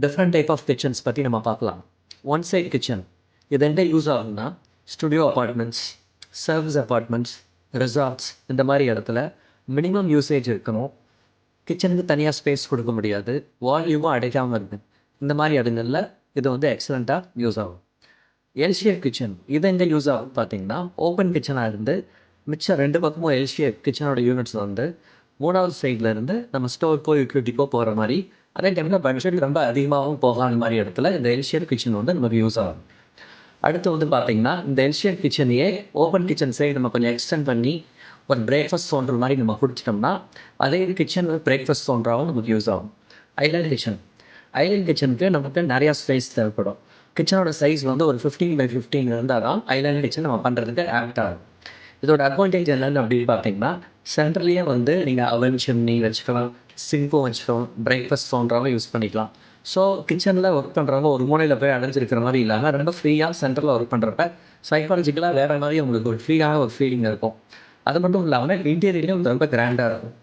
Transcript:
Different type of kitchens பற்றி நம்ம பார்க்கலாம். ஒன் சைட் கிச்சன் இது எங்கே யூஸ் ஆகும்னா studio apartments, service apartments, resorts இந்த மாதிரி இடத்துல மினிமம் யூசேஜ் இருக்கணும். கிச்சனுக்கு தனியாக ஸ்பேஸ் கொடுக்க முடியாது, வால்யூமும் அடைக்காமல் இருக்குது. இந்த மாதிரி இடங்களில் இது வந்து எக்ஸலண்ட்டாக யூஸ் ஆகும். எல்ஷேப் கிச்சன் இது எங்கே யூஸ் ஆகும் பார்த்தீங்கன்னா, ஓப்பன் கிச்சனாக இருந்து மிச்சம் 2 பக்கமும் எல்ஷேப் கிச்சனோட யூனிட்ஸ் வந்து 3வது சைடில் இருந்து நம்ம ஸ்டோருக்கோ யூட்டிலிட்டிக்கோ போகிற மாதிரி, அதே டைமில் பட்ஜெட் ரொம்ப அதிகமாகவும் போகாத மாதிரி இடத்துல இந்த எல்ஷேப் கிச்சன் வந்து நமக்கு யூஸ் ஆகும். அடுத்து வந்து பார்த்திங்கன்னா, இந்த எல்ஷேப் கிச்சனையே ஓப்பன் கிச்சன் சைடு நம்ம கொஞ்சம் எக்ஸ்டெண்ட் பண்ணி ஒரு பிரேக்ஃபாஸ்ட் சோன்ற மாதிரி நம்ம கொடுத்துட்டோம்னா அதே கிச்சன் பிரேக்ஃபாஸ்ட் சோன்றாகவும் நமக்கு யூஸ் ஆகும். ஐலாண்ட் கிச்சனுக்கு நமக்கு நிறையா ஸ்பேஸ் தேவைப்படும். கிச்சனோட சைஸ் வந்து ஒரு 15x15 இருந்தால் தான் ஐலாண்ட் கிச்சன் நம்ம பண்ணுறதுக்கு ஆப்ட் ஆகும். இதோட அட்வான்டேஜ் என்னென்னு அப்படின்னு பார்த்தீங்கன்னா, சென்ட்ரலையே வந்து நீங்கள் அவன் சிம்னி வச்சுக்கலாம், சிங்க்கும் வச்சுக்கலாம், பிரேக்ஃபாஸ்ட் சோன்றாவும் யூஸ் பண்ணிக்கலாம். ஸோ கிச்சனில் ஒர்க் பண்ணுறவங்க ஒரு மூலையில் போய் அடைஞ்சிருக்கிற மாதிரி இல்லாமல் ரொம்ப ஃப்ரீயாக சென்டரில் ஒர்க் பண்ணுறப்ப சைக்காலஜிக்கலாக வேறு மாதிரி உங்களுக்கு ஒரு ஃப்ரீயான ஒரு ஃபீலிங் இருக்கும். அது மட்டும் இல்லாமல் இன்டீரியர்லேயும் ரொம்ப கிராண்டாக இருக்கும்.